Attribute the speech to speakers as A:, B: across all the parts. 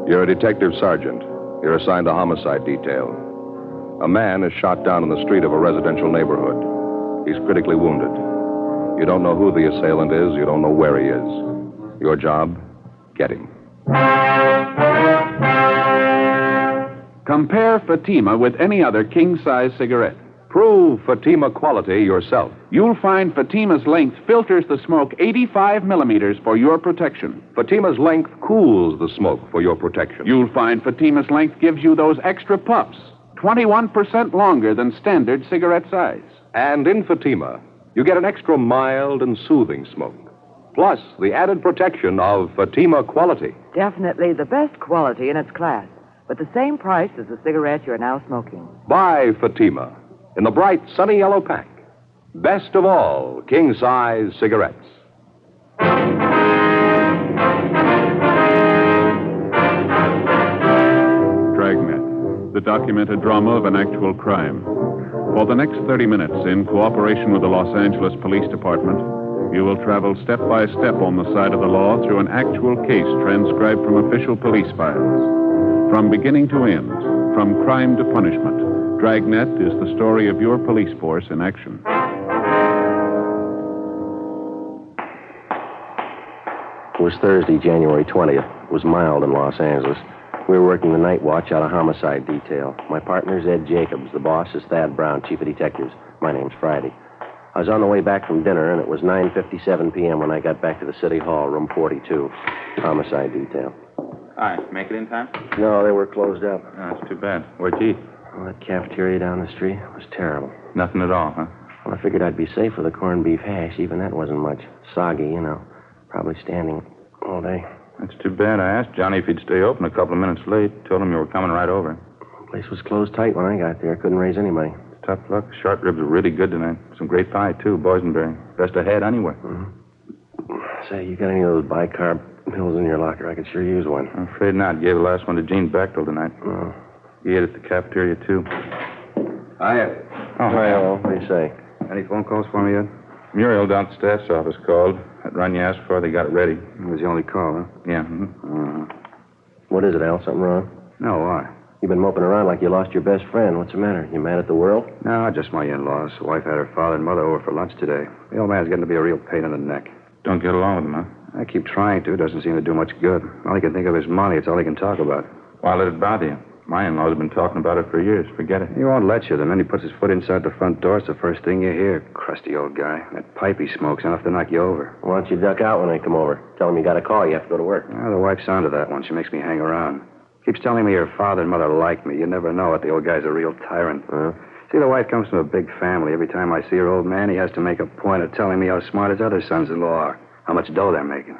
A: You're a detective sergeant. You're assigned a homicide detail. A man is shot down in the street of a residential neighborhood. He's critically wounded. You don't know who the assailant is. You don't know where he is. Your job, get him.
B: Compare Fatima with any other king-size cigarette.
A: Prove Fatima quality yourself.
B: You'll find Fatima's length filters the smoke 85 millimeters for your protection.
A: Fatima's length cools the smoke for your protection.
B: You'll find Fatima's length gives you those extra puffs, 21% longer than standard cigarette size.
A: And in Fatima, you get an extra mild and soothing smoke. Plus, the added protection of Fatima quality.
C: Definitely the best quality in its class, but the same price as the cigarette you're now smoking.
A: Buy Fatima in the bright, sunny yellow pack. Best of all, king-size cigarettes.
D: Dragnet, the documented drama of an actual crime. For the next 30 minutes, in cooperation with the Los Angeles Police Department, you will travel step by step on the side of the law through an actual case transcribed from official police files. From beginning to end, from crime to punishment, Dragnet is the story of your police force in action.
E: It was Thursday, January 20th. It was mild in Los Angeles. We were working the night watch out of homicide detail. My partner's Ed Jacobs. The boss is Thad Brown, chief of detectives. My name's Friday. I was on the way back from dinner, and it was 9:57 p.m. when I got back to the city hall, room 42, homicide detail.
F: Hi, make it in time?
E: No, they were closed up.
F: Oh, that's too bad. Where'd you eat?
E: Well, that cafeteria down the street was terrible.
F: Nothing at all, huh?
E: Well, I figured I'd be safe with a corned beef hash. Even that wasn't much. Soggy, you know. Probably standing all day.
F: That's too bad. I asked Johnny if he'd stay open a couple of minutes late. Told him you were coming right over.
E: The place was closed tight when I got there. Couldn't raise anybody.
F: Tough luck. Short ribs were really good tonight. Some great pie, too. Boysenberry. Best I had anyway.
E: Mm-hmm. Say, you got any of those bicarb pills in your locker? I could sure use one.
F: I'm afraid not. Gave the last one to Gene Bechtel tonight.
E: Oh.
F: He ate at the cafeteria, too.
A: Hiya.
F: Oh,
E: Well, what do you say?
F: Any phone calls for me yet? Muriel down at the staff's office called. That run you asked for, they got it ready.
A: It was the only call, huh?
F: Yeah. Mm-hmm.
E: What is it, Al? Something wrong?
A: No, why?
E: You've been moping around like you lost your best friend. What's the matter? You mad at the world?
A: No, just my in-laws. The wife had her father and mother over for lunch today. The old man's getting to be a real pain in the neck.
F: Don't get along with him, huh?
A: I keep trying to. Doesn't seem to do much good. All he can think of is money. It's all he can talk about.
F: Why let it bother you? My in-laws have been talking about it for years. Forget it.
A: He won't let you. The minute he puts his foot inside the front door, it's the first thing you hear. Crusty old guy. That pipe he smokes enough to knock you over.
E: Why don't you duck out when they come over? Tell them you got a call. You have to go to work.
A: Well, the wife's onto that one. She makes me hang around. Keeps telling me her father and mother like me. You never know it. The old guy's a real tyrant. See, the wife comes from a big family. Every time I see her old man, he has to make a point of telling me how smart his other sons-in-law are. How much dough they're making.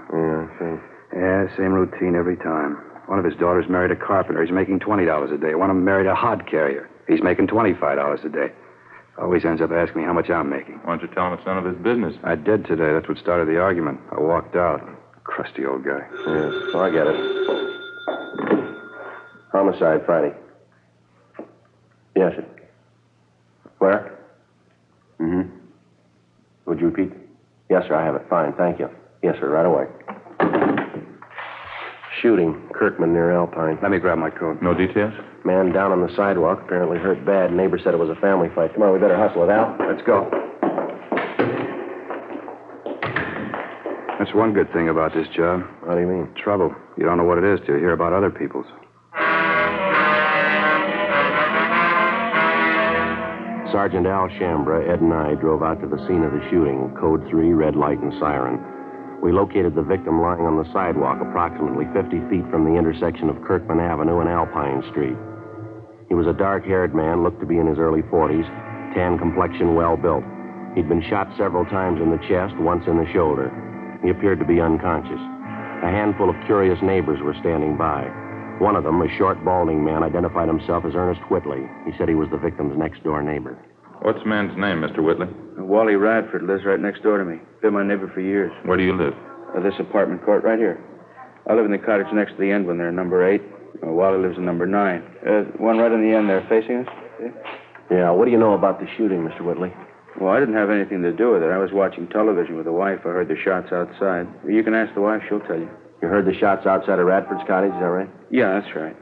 A: Yeah, same routine every time. One of his daughters married a carpenter. He's making $20 a day. One of them married a hod carrier. He's making $25 a day. Always ends up asking me how much I'm making.
F: Why don't you tell him it's none of his business?
A: I did today. That's what started the argument. I walked out. Crusty old guy.
E: Yeah, so I get it. Homicide, Friday. Yes, sir. Where? Mm-hmm. Would you repeat? Yes, sir, I have it. Fine, thank you. Yes, sir, right away. Shooting, Kirkman near Alpine.
A: Let me grab my coat.
F: No details?
E: Man down on the sidewalk, apparently hurt bad. Neighbor said it was a family fight. Come on, we better hustle it, Al.
A: Let's go. That's one good thing about this job.
E: What do you mean?
A: Trouble. You don't know what it is till you hear about other people's.
E: Sergeant Al Shambra, Ed and I drove out to the scene of the shooting. Code 3, red light and siren. We located the victim lying on the sidewalk approximately 50 feet from the intersection of Kirkman Avenue and Alpine Street. He was a dark-haired man, looked to be in his early 40s, tan complexion, well-built. He'd been shot several times in the chest, once in the shoulder. He appeared to be unconscious. A handful of curious neighbors were standing by. One of them, a short, balding man, identified himself as Ernest Whitley. He said he was the victim's next-door neighbor.
F: What's the man's name, Mr. Whitley?
G: Wally Radford lives right next door to me. Been my neighbor for years.
F: Where do you live?
G: This apartment court right here. I live in the cottage next to the end when they're number 8. Wally lives in number 9. One right in the end there facing us. See?
E: Yeah, what do you know about the shooting, Mr. Whitley?
G: Well, I didn't have anything to do with it. I was watching television with the wife. I heard the shots outside. You can ask the wife. She'll tell you.
E: You heard the shots outside of Radford's cottage, is that right?
G: Yeah, that's right.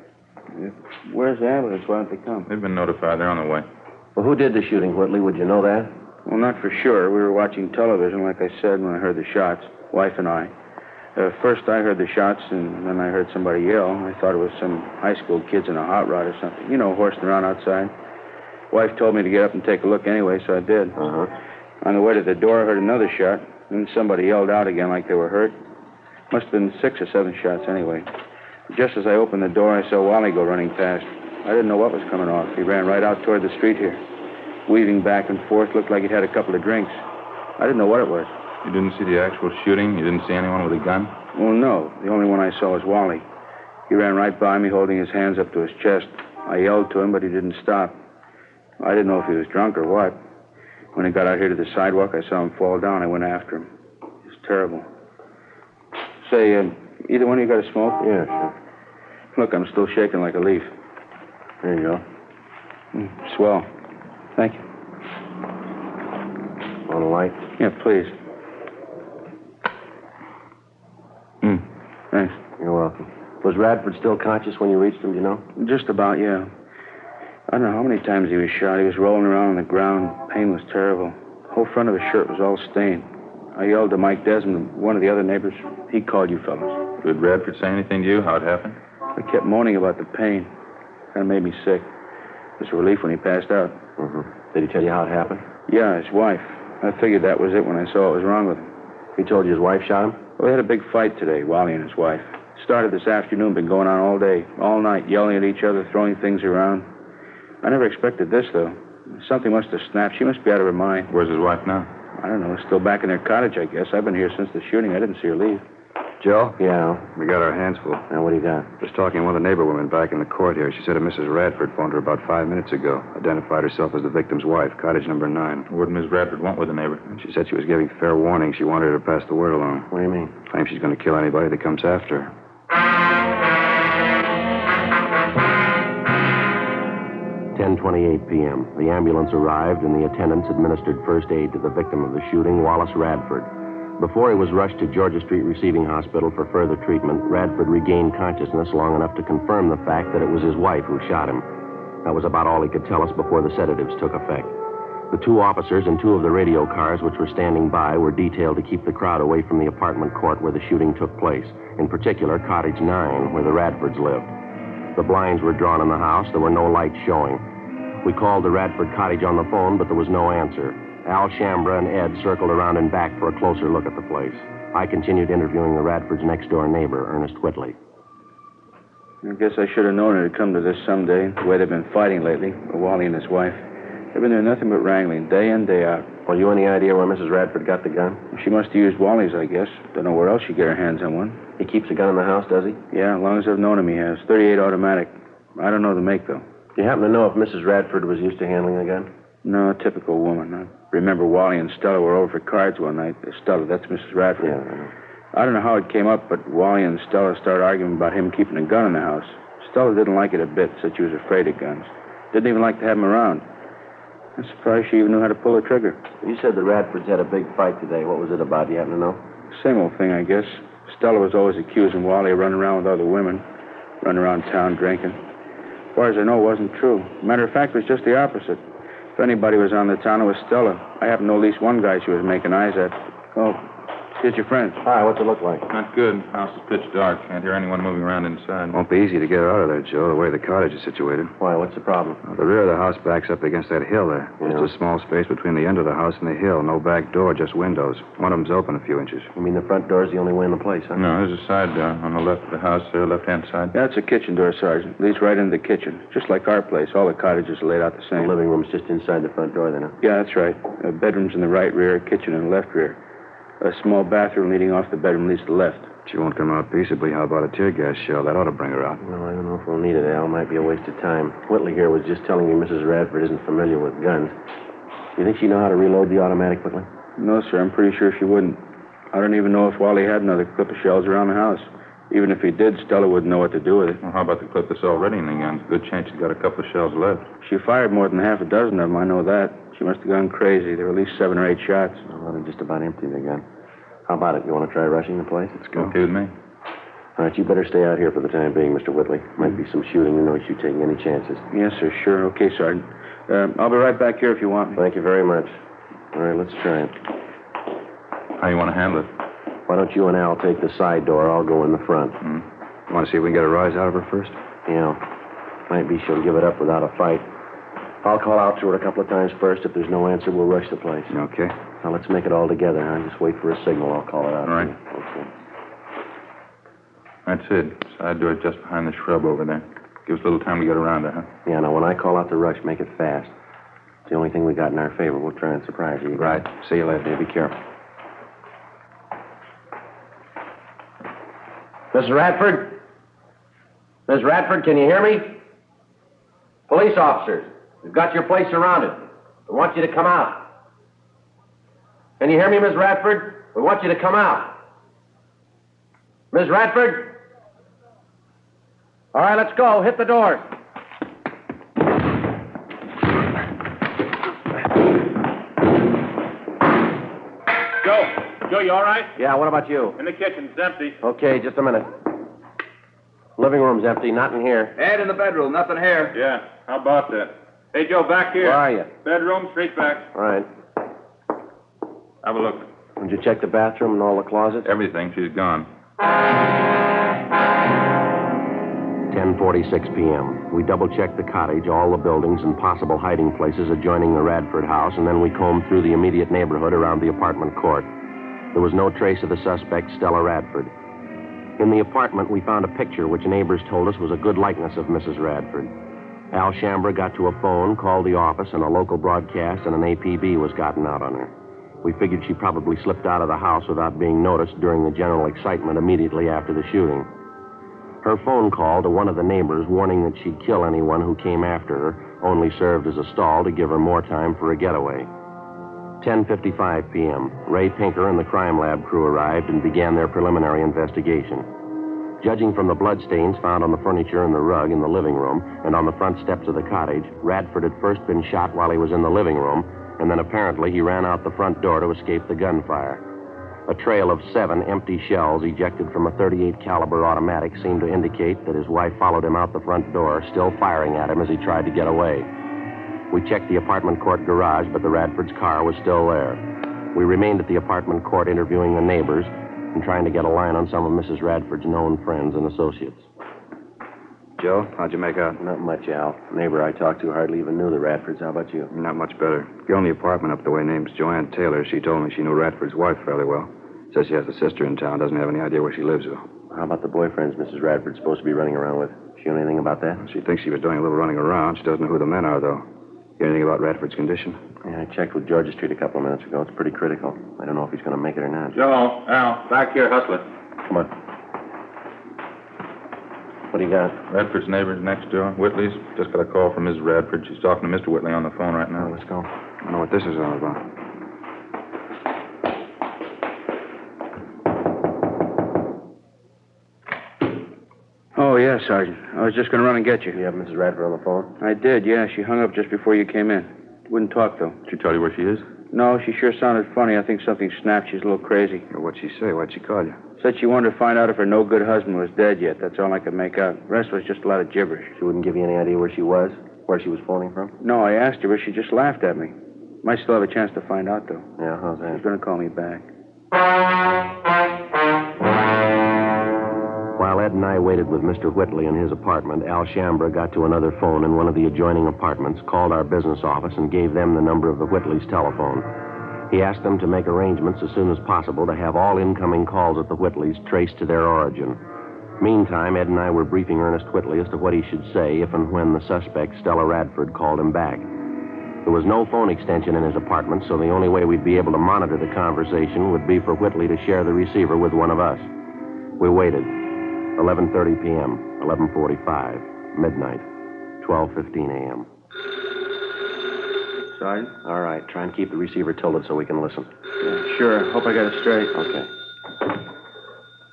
G: Where's the ambulance? Why don't they come?
F: They've been notified. They're on the way.
E: Well, who did the shooting, Whitley? Would you know that?
G: Well, not for sure. We were watching television, like I said, when I heard the shots, wife and I. First, I heard the shots, and then I heard somebody yell. I thought it was some high school kids in a hot rod or something. You know, horsing around outside. Wife told me to get up and take a look anyway, so I did.
E: Uh-huh.
G: On the way to the door, I heard another shot. Then somebody yelled out again like they were hurt. Must have been 6 or 7 shots anyway. Just as I opened the door, I saw Wally go running past. I didn't know what was coming off. He ran right out toward the street here. Weaving back and forth, looked like he'd had a couple of drinks. I didn't know what it was.
F: You didn't see the actual shooting? You didn't see anyone with a gun?
G: Well, no. The only one I saw was Wally. He ran right by me, holding his hands up to his chest. I yelled to him, but he didn't stop. I didn't know if he was drunk or what. When he got out here to the sidewalk, I saw him fall down. I went after him. It was terrible. Say, either one of you got a smoke?
E: Yeah, sure.
G: Look, I'm still shaking like a leaf.
E: There you go.
G: Swell. Thank you.
E: Want a light?
G: Yeah, please. Thanks.
E: You're welcome. Was Radford still conscious when you reached him, do you know?
G: Just about, yeah. I don't know how many times he was shot. He was rolling around on the ground. Pain was terrible. The whole front of his shirt was all stained. I yelled to Mike Desmond, one of the other neighbors. He called you fellas.
F: Did Radford say anything to you? How it happened?
G: I kept moaning about the pain. Kind of made me sick. It was a relief when he passed out.
E: Mm-hmm. Did he tell you how it happened?
G: Yeah, his wife. I figured that was it when I saw what was wrong with him.
E: He told you his wife shot him?
G: Well, they had a big fight today, Wally and his wife. Started this afternoon, been going on all day, all night, yelling at each other, throwing things around. I never expected this, though. Something must have snapped. She must be out of her mind.
F: Where's his wife now?
G: I don't know. Still back in their cottage, I guess. I've been here since the shooting. I didn't see her leave.
A: Joe?
E: Yeah.
A: We got our hands full.
E: Now, what do you got?
A: Just talking to one of the neighbor women back in the court here. She said a Mrs. Radford phoned her about 5 minutes ago. Identified herself as the victim's wife, cottage number 9.
F: What did Miss Radford want with the neighbor?
A: She said she was giving fair warning. She wanted her to pass the word along.
E: What do you mean?
A: Claims she's going to kill anybody that comes after her.
E: 10:28 p.m. The ambulance arrived, and the attendants administered first aid to the victim of the shooting, Wallace Radford. Before he was rushed to Georgia Street Receiving Hospital for further treatment, Radford regained consciousness long enough to confirm the fact that it was his wife who shot him. That was about all he could tell us before the sedatives took effect. The 2 officers and 2 of the radio cars which were standing by were detailed to keep the crowd away from the apartment court where the shooting took place, in particular Cottage 9, where the Radfords lived. The blinds were drawn in the house. There were no lights showing. We called the Radford cottage on the phone, but there was no answer. Al Shambra and Ed circled around and back for a closer look at the place. I continued interviewing the Radford's next-door neighbor, Ernest Whitley.
G: I guess I should have known it'd come to this someday, the way they've been fighting lately, Wally and his wife. They've been doing nothing but wrangling, day in, day out.
E: Well, you any idea where Mrs. Radford got the gun?
G: She must have used Wally's, I guess. Don't know where else she'd get her hands on one.
E: He keeps a gun in the house, does he?
G: Yeah, as long as I've known him, he has. 38 automatic. I don't know the make, though.
E: Do you happen to know if Mrs. Radford was used to handling a gun?
G: No, typical woman. I remember Wally and Stella were over for cards one night. Stella, that's Mrs. Radford.
E: Yeah, I know.
G: I don't know how it came up, but Wally and Stella started arguing about him keeping a gun in the house. Stella didn't like it a bit, said she was afraid of guns. Didn't even like to have him around. I'm surprised she even knew how to pull a trigger.
E: You said the Radfords had a big fight today. What was it about? Do you happen to know?
G: Same old thing, I guess. Stella was always accusing Wally of running around with other women, running around town drinking. As far as I know, it wasn't true. Matter of fact, it was just the opposite. If anybody was on the town, it was Stella. I happen to know at least one guy she was making eyes at. Oh, here's your friend.
E: Hi, what's it look like?
F: Not good. House is pitch dark. Can't hear anyone moving around inside.
A: Won't be easy to get her out of there, Joe, the way the cottage is situated.
E: Why, what's the problem?
A: The rear of the house backs up against that hill there.
E: Yeah.
A: Just a small space between the end of the house and the hill. No back door, just windows. One of them's open a few inches.
E: You mean the front door's the only way in the place, huh?
F: No, there's a side door on the left of the house there, left-hand side.
G: That's a kitchen door, Sergeant. Leads right into the kitchen. Just like our place. All the cottages are laid out the
E: The
G: same.
E: living room's just inside the front door, then, huh?
G: Yeah, that's right. Bedroom's in the right rear, kitchen in the left rear. A small bathroom leading off the bedroom leads to the left.
A: She won't come out peaceably. How about a tear gas shell? That ought to bring her out.
E: Well, I don't know if we'll need it, Al. Might be a waste of time. Whitley here was just telling me Mrs. Radford isn't familiar with guns. You think she know how to reload the automatic, Whitley?
G: No, sir. I'm pretty sure she wouldn't. I don't even know if Wally had another clip of shells around the house. Even if he did, Stella wouldn't know what to do with it.
F: Well, how about the clip that's already in the gun? Good chance she's got a couple of shells left.
G: She fired more than half a dozen of them, I know that. She must have gone crazy. There were at least 7 or 8 shots.
E: Well, they're just about empty, the gun. How about it? You want to try rushing the place? Let's go.
F: Okay with me.
E: All right, you better stay out here for the time being, Mr. Whitley. Might be some shooting, and no use you taking any chances.
G: Yes, sir, sure. Okay, Sergeant. I'll be right back here if you want me.
E: Thank you very much. All right, let's try it.
F: How you want to handle it?
E: Why don't you and Al take the side door? I'll go in the front.
A: You want to see if we can get a rise out of her first?
E: Yeah. Might be she'll give it up without a fight. I'll call out to her a couple of times first. If there's no answer, we'll rush the place.
A: Okay.
E: Now, let's make it all together, huh? Just wait for a signal. I'll call it out.
F: All right.
E: Okay.
F: That's it. Side door just behind the shrub over there. Gives a little time to get around her, huh?
E: Yeah, now, when I call out the rush, make it fast. It's the only thing we got in our favor. We'll try and surprise you.
A: Right. See you later.
E: Yeah, be careful. Mrs. Radford? Miss Radford, can you hear me? Police officers, we've got your place surrounded. We want you to come out. Can you hear me, Miss Radford? We want you to come out. Miss Radford? All right, let's go. Hit the doors.
B: Joe, you all right?
E: Yeah, what about you?
B: In the kitchen. It's empty.
E: Okay, just a minute. Living room's empty, not in here.
G: Ed, in the bedroom. Nothing here.
B: Yeah, how about that? Hey, Joe, back here.
E: Where are you?
B: Bedroom, straight back.
E: All right.
F: Have a look.
E: Did you check the bathroom and all the closets?
F: Everything. She's gone.
E: 10:46 p.m. We double-checked the cottage, all the buildings, and possible hiding places adjoining the Radford house, and then we combed through the immediate neighborhood around the apartment court. There was no trace of the suspect, Stella Radford. In the apartment, we found a picture which neighbors told us was a good likeness of Mrs. Radford. Al Shambra got to a phone, called the office, and a local broadcast and an APB was gotten out on her. We figured she probably slipped out of the house without being noticed during the general excitement immediately after the shooting. Her phone call to one of the neighbors warning that she'd kill anyone who came after her only served as a stall to give her more time for a getaway. 10:55 p.m. Ray Pinker and the crime lab crew arrived and began their preliminary investigation. Judging from the bloodstains found on the furniture and the rug in the living room and on the front steps of the cottage, Radford had first been shot while he was in the living room, and then apparently he ran out the front door to escape the gunfire. A trail of 7 empty shells ejected from a .38 caliber automatic seemed to indicate that his wife followed him out the front door, still firing at him as he tried to get away. We checked the apartment court garage, but the Radford's car was still there. We remained at the apartment court interviewing the neighbors and trying to get a line on some of Mrs. Radford's known friends and associates.
A: Joe, how'd you make out?
E: Not much, Al. The neighbor I talked to hardly even knew the Radfords. How about you?
A: Not much better. Girl in the apartment up the way name's Joanne Taylor. She told me she knew Radford's wife fairly well. Says she has a sister in town. Doesn't have any idea where she lives, though.
E: How about the boyfriends Mrs. Radford's supposed to be running around with? She know anything about that?
A: She thinks she was doing a little running around. She doesn't know who the men are, though. Hear anything about Radford's condition?
E: Yeah, I checked with Georgia Street a couple of minutes ago. It's pretty critical. I don't know if he's going to make it or not.
F: Joe, Al, back here, hustler.
E: Come on. What do you got?
F: Radford's neighbors next door. Whitley's. Just got a call from Mrs. Radford. She's talking to Mr. Whitley on the phone right now.
E: Let's go.
A: I don't know what this is all about.
G: Oh, yeah, Sergeant. I was just going to run and get you.
E: You have Mrs. Radford on the phone?
G: I did, yeah. She hung up just before you came in. Wouldn't talk, though.
F: Did she tell you where she is?
G: No, she sure sounded funny. I think something snapped. She's a little crazy.
A: What'd she say? Why'd she call you?
G: Said she wanted to find out if her no-good husband was dead yet. That's all I could make out. The rest was just a lot of gibberish.
E: She wouldn't give you any idea where she was? Where she was phoning from?
G: No, I asked her, but she just laughed at me. Might still have a chance to find out, though.
E: Yeah, how's that?
G: She's going to call me back.
E: While Ed and I waited with Mr. Whitley in his apartment, Al Shambra got to another phone in one of the adjoining apartments, called our business office, and gave them the number of the Whitleys' telephone. He asked them to make arrangements as soon as possible to have all incoming calls at the Whitleys traced to their origin. Meantime, Ed and I were briefing Ernest Whitley as to what he should say if and when the suspect, Stella Radford, called him back. There was no phone extension in his apartment, so the only way we'd be able to monitor the conversation would be for Whitley to share the receiver with one of us. We waited. 11:30 p.m., 11:45, midnight, 12:15 a.m.
G: Sergeant?
E: All right, try and keep the receiver tilted so we can listen.
G: Yeah, sure. Hope I got it straight.
E: Okay.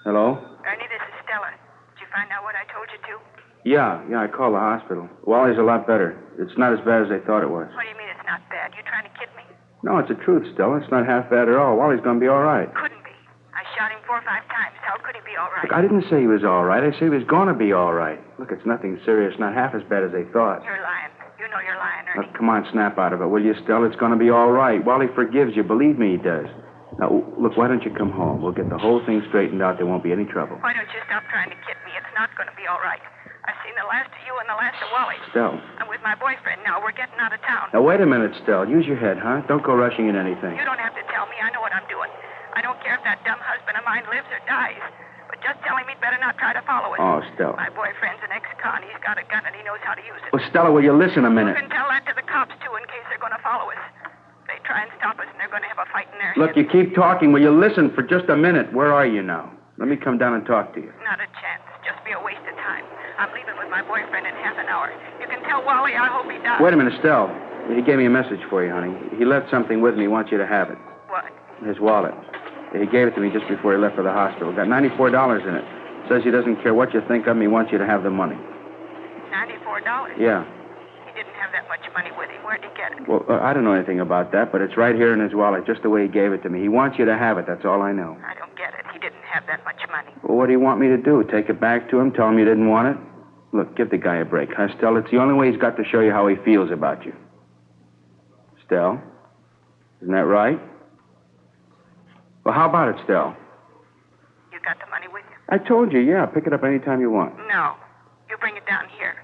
G: Hello?
H: Ernie, this is Stella. Did you find out what I told you to?
G: Yeah, I called the hospital. Wally's a lot better. It's not as bad as they thought it was.
H: What do you mean it's not bad? You trying to kid me?
G: No, it's the truth, Stella. It's not half bad at all. Wally's going to be all right.
H: Couldn't be. I shot him 4 or 5 times. times. How could he be all right?
G: Look, I didn't say he was all right. I said he was going to be all right. Look, it's nothing serious, not half as bad as they thought.
H: You're lying. You know you're lying, Ernie.
G: Look, come on, snap out of it, will you, Stella? It's going to be all right. Wally forgives you. Believe me, he does. Now, look, why don't you come home? We'll get the whole thing straightened out. There won't be any trouble.
H: Why don't you stop trying to kid me? It's not going to be all right. I've seen the last of you and the last of Wally.
G: Stella.
H: I'm with my boyfriend now. We're getting out of town.
G: Now, wait a minute, Stella. Use your head, huh? Don't go rushing in anything.
H: You don't have to tell me. I know what I'm doing. I don't care if that dumb husband of mine lives or dies. But just tell him he'd better not try to follow us.
G: Oh, Stella.
H: My boyfriend's an ex-con. He's got a gun and he knows how to use it.
G: Well, Stella, will you listen a minute?
H: You can tell that to the cops, too, in case they're going to follow us. They try and stop us, and they're going to have a fight in their
G: Look,
H: heads.
G: you keep talking. Will you listen for just a minute? Where are you now? Let me come down and talk to you.
H: Not a chance. Just be a waste of time. I'm leaving with my boyfriend in half an hour. You can tell Wally I hope he dies.
G: Wait a minute, Stella. He gave me a message for you, honey. He left something with me. He wants you to have it.
H: What?
G: His wallet. He gave it to me just before he left for the hospital. Got $94 in it. Says he doesn't care what you think of him. He wants you to have the money.
H: $94?
G: Yeah.
H: He didn't have that much money with him. Where'd he get it?
G: Well, I don't know anything about that, but it's right here in his wallet, just the way he gave it to me. He wants you to have it. That's all I know.
H: I don't get it. He didn't have that much money.
G: Well, what do you want me to do? Take it back to him? Tell him you didn't want it? Look, give the guy a break, huh, Stella? It's the only way he's got to show you how he feels about you. Stella? Isn't that right? Well, how about it, Stella?
H: You got the money with you?
G: I told you, yeah. Pick it up any time you want.
H: No. You bring it down here.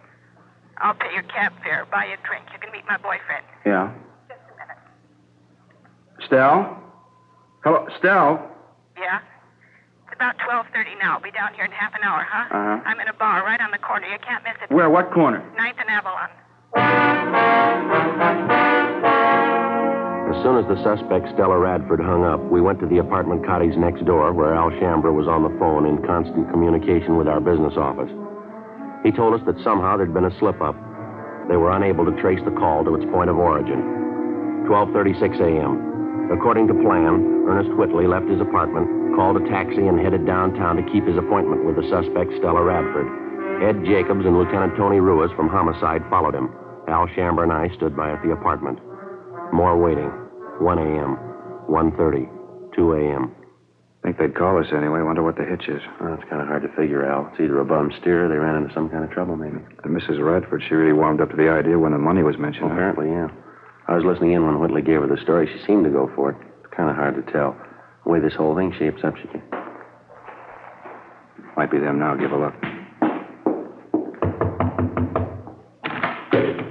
H: I'll pay your cab fare, buy you a drink. You can meet my boyfriend.
G: Yeah.
H: Just a minute.
G: Stella? Hello, Stella?
H: Yeah? It's about 12:30 now. I'll be down here in half an hour, huh?
G: Uh-huh.
H: I'm in a bar right on the corner. You can't miss it.
G: Where? What corner?
H: 9th and Avalon.
E: As soon as the suspect, Stella Radford, hung up, we went to the apartment cottage next door where Al Shambra was on the phone in constant communication with our business office. He told us that somehow there'd been a slip-up. They were unable to trace the call to its point of origin. 12:36 a.m. According to plan, Ernest Whitley left his apartment, called a taxi, and headed downtown to keep his appointment with the suspect, Stella Radford. Ed Jacobs and Lieutenant Tony Ruiz from Homicide followed him. Al Shambra and I stood by at the apartment. More waiting. 1 a.m., 1:30, 2 a.m.
A: Think they'd call us anyway. Wonder what the hitch is.
E: Well, it's kind of hard to figure, Al. It's either a bum steer or they ran into some kind of trouble, maybe.
A: And Mrs. Radford, she really warmed up to the idea when the money was mentioned.
E: Well, apparently, yeah. I was listening in when Whitley gave her the story. She seemed to go for it. It's kind of hard to tell. The way this whole thing shapes up, she can...
A: Might be them now. Give a look.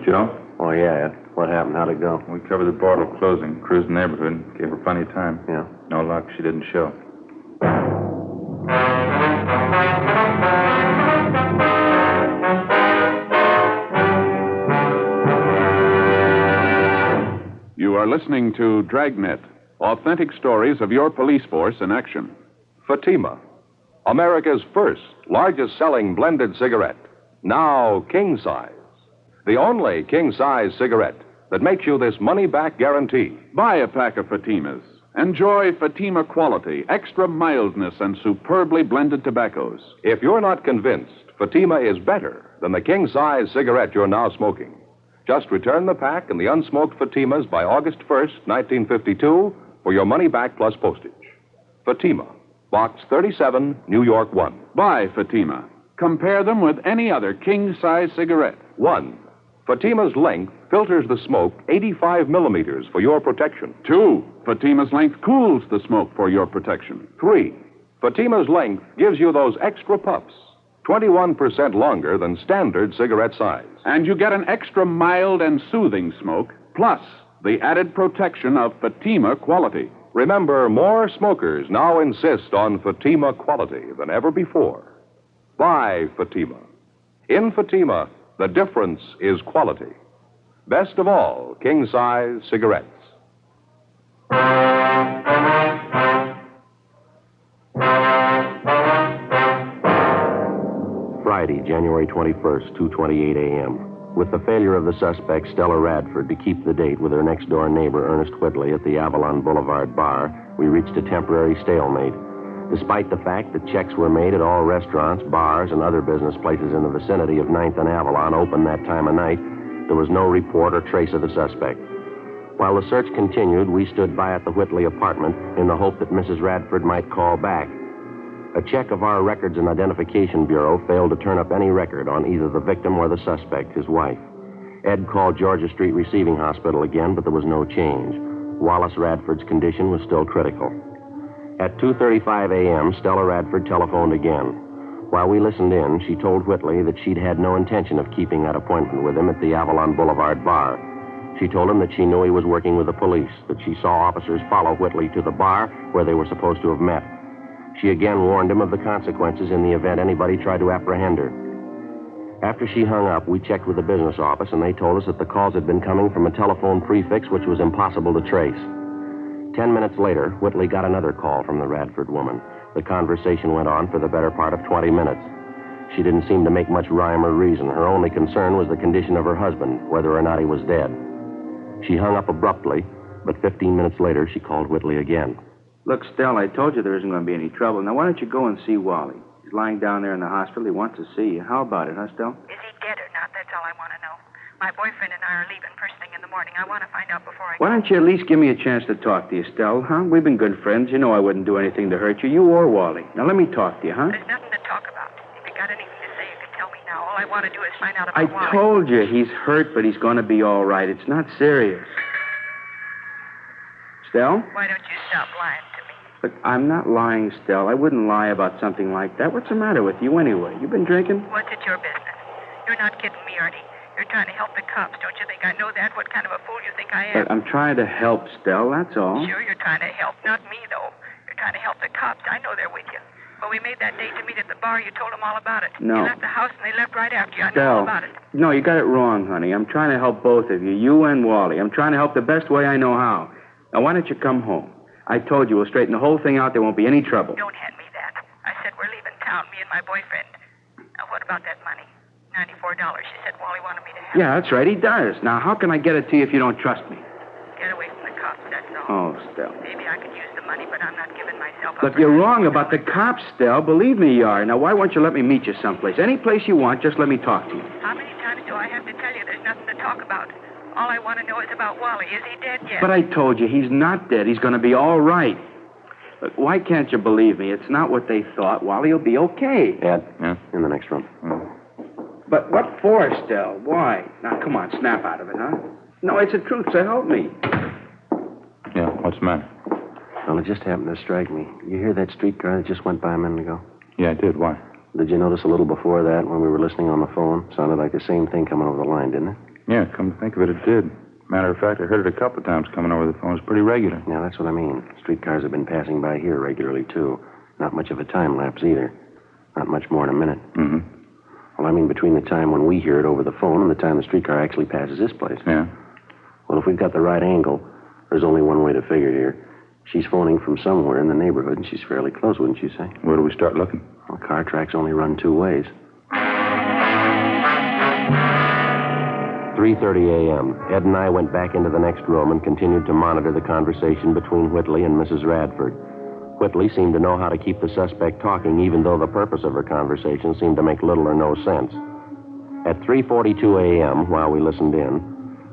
F: Joe?
E: Oh, yeah, Ed. What happened? How'd it go?
F: We covered the boredom closing, cruised the neighborhood, gave her plenty of time.
E: Yeah.
F: No luck, she didn't show.
B: You are listening to Dragnet, authentic stories of your police force in action.
I: Fatima, America's first, largest selling blended cigarette. Now king size. The only king size cigarette that makes you this money-back guarantee.
B: Buy a pack of Fatimas. Enjoy Fatima quality, extra mildness, and superbly blended tobaccos.
I: If you're not convinced Fatima is better than the king size cigarette you're now smoking, just return the pack and the unsmoked Fatimas by August 1st, 1952, for your money back plus postage. Fatima, Box 37, New York 1.
B: Buy Fatima. Compare them with any other king-size cigarette.
I: 1. Fatima's length filters the smoke 85 millimeters for your protection.
B: 2. Fatima's length cools the smoke for your protection.
I: 3. Fatima's length gives you those extra puffs, 21% longer than standard cigarette size.
B: And you get an extra mild and soothing smoke, plus the added protection of Fatima quality.
I: Remember, more smokers now insist on Fatima quality than ever before. Buy Fatima. In Fatima, the difference is quality. Best of all, king-size cigarettes.
E: Friday, January 21st, 2:28 a.m. With the failure of the suspect, Stella Radford, to keep the date with her next-door neighbor, Ernest Whitley, at the Avalon Boulevard bar, we reached a temporary stalemate. Despite the fact that checks were made at all restaurants, bars, and other business places in the vicinity of 9th and Avalon open that time of night, there was no report or trace of the suspect. While the search continued, we stood by at the Whitley apartment in the hope that Mrs. Radford might call back. A check of our Records and Identification Bureau failed to turn up any record on either the victim or the suspect, his wife. Ed called Georgia Street Receiving Hospital again, but there was no change. Wallace Radford's condition was still critical. At 2:35 a.m., Stella Radford telephoned again. While we listened in, she told Whitley that she'd had no intention of keeping that appointment with him at the Avalon Boulevard bar. She told him that she knew he was working with the police, that she saw officers follow Whitley to the bar where they were supposed to have met. She again warned him of the consequences in the event anybody tried to apprehend her. After she hung up, we checked with the business office, and they told us that the calls had been coming from a telephone prefix which was impossible to trace. 10 minutes later, Whitley got another call from the Radford woman. The conversation went on for the better part of 20 minutes. She didn't seem to make much rhyme or reason. Her only concern was the condition of her husband, whether or not he was dead. She hung up abruptly, but 15 minutes later, she called Whitley again.
G: Look, Stell, I told you there isn't going to be any trouble. Now, why don't you go and see Wally? He's lying down there in the hospital. He wants to see you. How about it, huh, Stell?
H: Is he dead or not? That's all I want to know. My boyfriend and I are leaving first thing in the morning. I want to find out before I go.
G: Why don't you at least give me a chance to talk to you, Stell, huh? We've been good friends. You know I wouldn't do anything to hurt you or Wally. Now, let me talk to you, huh?
H: There's nothing to talk about. If you got anything to say, you can tell me now. All I want to do is find out about
G: I
H: Wally.
G: told you he's hurt, but he's going to be all right. It's not serious. Stell?
H: Why don't you stop lying to me?
G: Look, I'm not lying, Stell. I wouldn't lie about something like that. What's the matter with you anyway? You been drinking?
H: What's it your business? You're not kidding me, Artie. You're trying to help the cops. Don't you think I know that? What kind of a fool you think I am?
G: Look, I'm trying to help, Stell, that's all.
H: Sure, you're trying to help. Not me, though. You're trying to help the cops. I know they're with you. When we made that date to meet at the bar, you told them all about it.
G: No.
H: You left the house and they left right after you. I know
G: Stell,
H: all about it.
G: no, you got it wrong, honey. I'm trying to help both of you, you and Wally. I'm trying to help the best way I know how. Now, why don't you come home? I told you we'll straighten the whole thing out. There won't be any trouble.
H: Don't hand me that. I said we're leaving town, me and my boyfriend. Now, what about that money? $94. She said Wally wanted me to have
G: Yeah, that's right. He does. Now, how can I get it to you if you don't trust me?
H: Get away from the cops, that's all.
G: Oh, Stell.
H: Maybe I could use the money, but I'm not giving myself up.
G: Look,
H: for
G: you're
H: $94.
G: wrong about the cops, Stell. Believe me, you are. Now, why won't you let me meet you someplace? Any place you want, just let me talk to you.
H: How many times do I have to tell you there's nothing to talk about? All I want to know is about Wally. Is he dead yet?
G: But I told you, he's not dead. He's going to be all right. Look, why can't you believe me? It's not what they thought. Wally will be okay.
E: Ed,
F: Yeah?
E: in the next room.
G: But what for, Stell? Why? Now, come on, snap out of it, huh? No, it's the truth, so help me.
F: Yeah, what's the matter?
E: Well, it just happened to strike me. You hear that streetcar that just went by a minute ago?
F: Yeah, I did. Why?
E: Did you notice a little before that when we were listening on the phone? Sounded like the same thing coming over the line, didn't it?
F: Yeah, come to think of it, it did. Matter of fact, I heard it a couple of times coming over the phone. It's pretty regular.
E: Yeah, that's what I mean. Streetcars have been passing by here regularly, too. Not much of a time lapse, either. Not much more than a minute.
F: Mm-hmm.
E: Well, I mean between the time when we hear it over the phone and the time the streetcar actually passes this place.
F: Yeah?
E: Well, if we've got the right angle, there's only one way to figure it here. She's phoning from somewhere in the neighborhood, and she's fairly close, wouldn't you say?
F: Where do we start looking?
E: Well, car tracks only run two ways. 3:30 a.m. Ed and I went back into the next room and continued to monitor the conversation between Whitley and Mrs. Radford. Whitley seemed to know how to keep the suspect talking, even though the purpose of her conversation seemed to make little or no sense. At 3:42 a.m., while we listened in,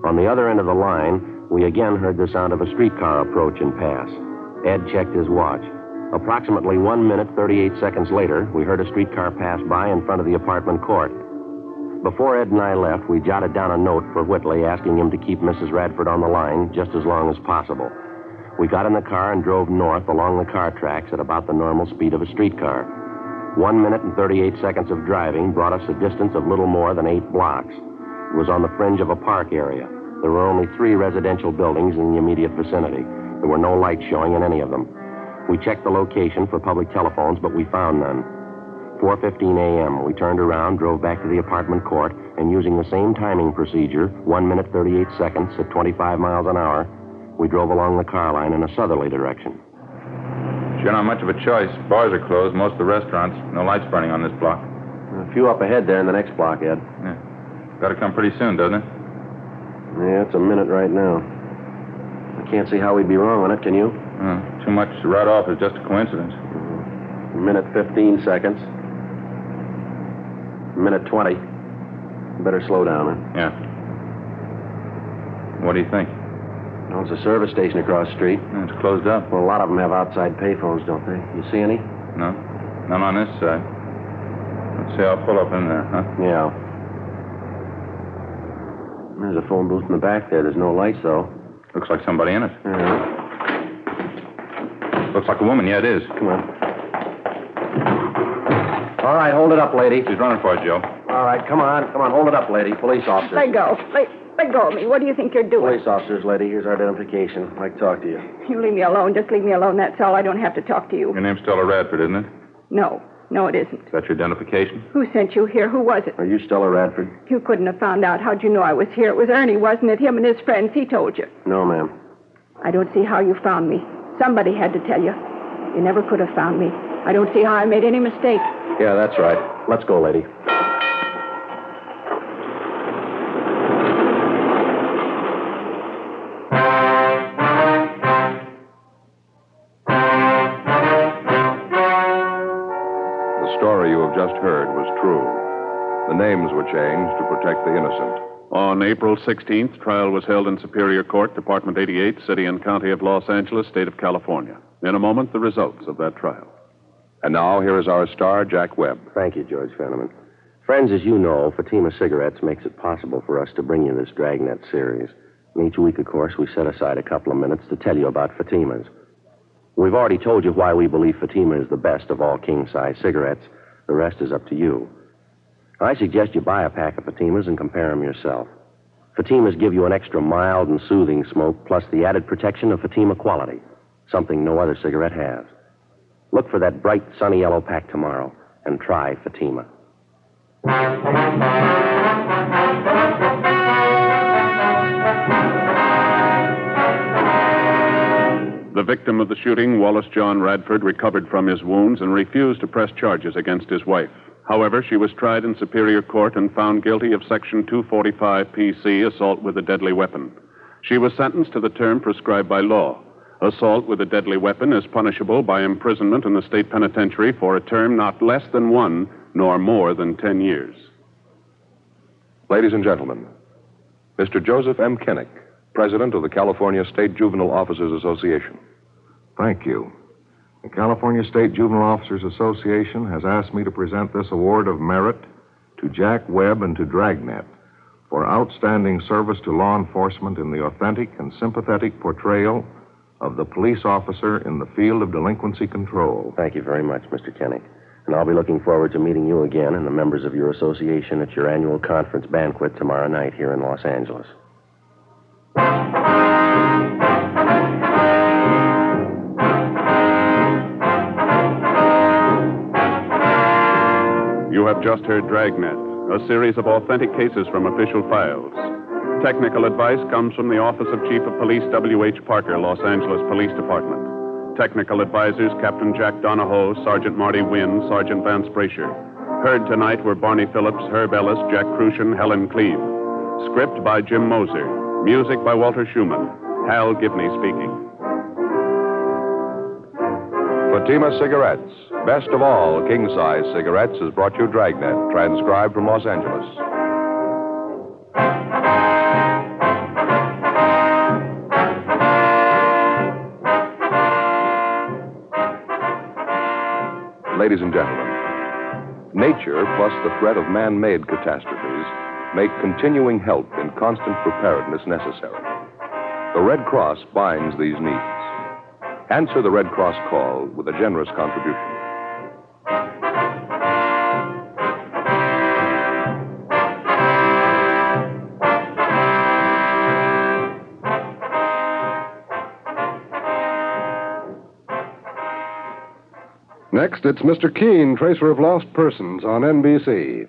E: on the other end of the line, we again heard the sound of a streetcar approach and pass. Ed checked his watch. Approximately 1 minute, 38 seconds later, we heard a streetcar pass by in front of the apartment court. Before Ed and I left, we jotted down a note for Whitley asking him to keep Mrs. Radford on the line just as long as possible. We got in the car and drove north along the car tracks at about the normal speed of a streetcar. 1 minute and 38 seconds of driving brought us a distance of little more than 8 blocks. It was on the fringe of a park area. There were only 3 residential buildings in the immediate vicinity. There were no lights showing in any of them. We checked the location for public telephones, but we found none. 4:15 a.m., we turned around, drove back to the apartment court, and using the same timing procedure, 1 minute, 38 seconds at 25 miles an hour, we drove along the car line in a southerly direction.
F: Sure not much of a choice. Bars are closed, most of the restaurants. No lights burning on this block.
E: A few up ahead there in the next block, Ed.
F: Yeah. Got to come pretty soon, doesn't it?
E: Yeah, it's a minute right now. I can't see how we'd be wrong on it, can you?
F: Too much to write off is just a coincidence.
E: A minute, 15 seconds. A minute, 20. Better slow down, huh?
F: Yeah. What do you think?
E: Well, it's a service station across the street.
F: It's closed up.
E: Well, a lot of them have outside payphones, don't they? You see any?
F: No? None on this side. Let's see, I'll pull up in there, huh?
E: Yeah. There's a phone booth in the back there. There's no lights, though.
F: Looks like somebody in it.
E: Yeah.
F: Looks like a woman. Yeah, it is.
E: Come on. All right, hold it up, lady.
F: She's running for it, Joe.
E: All right, come on. Come on, hold it up, lady. Police officers.
H: Let go. Let go of me. What do you think you're doing?
E: Police officers, lady. Here's our identification. I'd like to talk to you.
H: You leave me alone. Just leave me alone. That's all. I don't have to talk to you.
F: Your name's Stella Radford, isn't it?
H: No, it isn't.
F: Is that your identification?
H: Who sent you here? Who was it?
E: Are you Stella Radford?
H: You couldn't have found out. How'd you know I was here? It was Ernie, wasn't it? Him and his friends. He told you.
E: No, ma'am.
H: I don't see how you found me. Somebody had to tell you. You never could have found me. I don't see how I made any mistake.
E: Yeah, that's right. Let's go, lady.
I: The story you have just heard was true. The names were changed to protect the innocent.
D: On April 16th, trial was held in Superior Court, Department 88, City and County of Los Angeles, State of California. In a moment, the results of that trial.
I: And now, here is our star, Jack Webb.
E: Thank you, George Fenneman. Friends, as you know, Fatima Cigarettes makes it possible for us to bring you this Dragnet series. And each week, of course, we set aside a couple of minutes to tell you about Fatimas. We've already told you why we believe Fatima is the best of all king-size cigarettes. The rest is up to you. I suggest you buy a pack of Fatimas and compare them yourself. Fatimas give you an extra mild and soothing smoke, plus the added protection of Fatima quality, something no other cigarette has. Look for that bright, sunny yellow pack tomorrow and try Fatima.
D: The victim of the shooting, Wallace John Radford, recovered from his wounds and refused to press charges against his wife. However, she was tried in Superior Court and found guilty of Section 245 PC, assault with a deadly weapon. She was sentenced to the term prescribed by law. Assault with a deadly weapon is punishable by imprisonment in the state penitentiary for a term not less than 1 nor more than 10 years.
I: Ladies and gentlemen, Mr. Joseph M. Kennick, President of the California State Juvenile Officers Association.
J: Thank you. The California State Juvenile Officers Association has asked me to present this award of merit to Jack Webb and to Dragnet for outstanding service to law enforcement in the authentic and sympathetic portrayal of the police officer in the field of delinquency control.
E: Thank you very much, Mr. Kennick. And I'll be looking forward to meeting you again and the members of your association at your annual conference banquet tomorrow night here in Los Angeles.
D: You have just heard Dragnet, a series of authentic cases from official files. Technical advice comes from the Office of Chief of Police W.H. Parker, Los Angeles Police Department. Technical advisors Captain Jack Donahoe, Sergeant Marty Wynn, Sergeant Vance Brasher. Heard tonight were Barney Phillips, Herb Ellis, Jack Crucian, Helen Cleve. Script by Jim Moser. Music by Walter Schumann. Hal Gibney speaking.
I: Fatima Cigarettes, best of all king-size cigarettes, has brought you Dragnet, transcribed from Los Angeles. Ladies and gentlemen, nature plus the threat of man-made catastrophes make continuing help in constant preparedness necessary. The Red Cross binds these needs. Answer the Red Cross call with a generous contribution.
J: Next, it's Mr. Keene, Tracer of Lost Persons on NBC.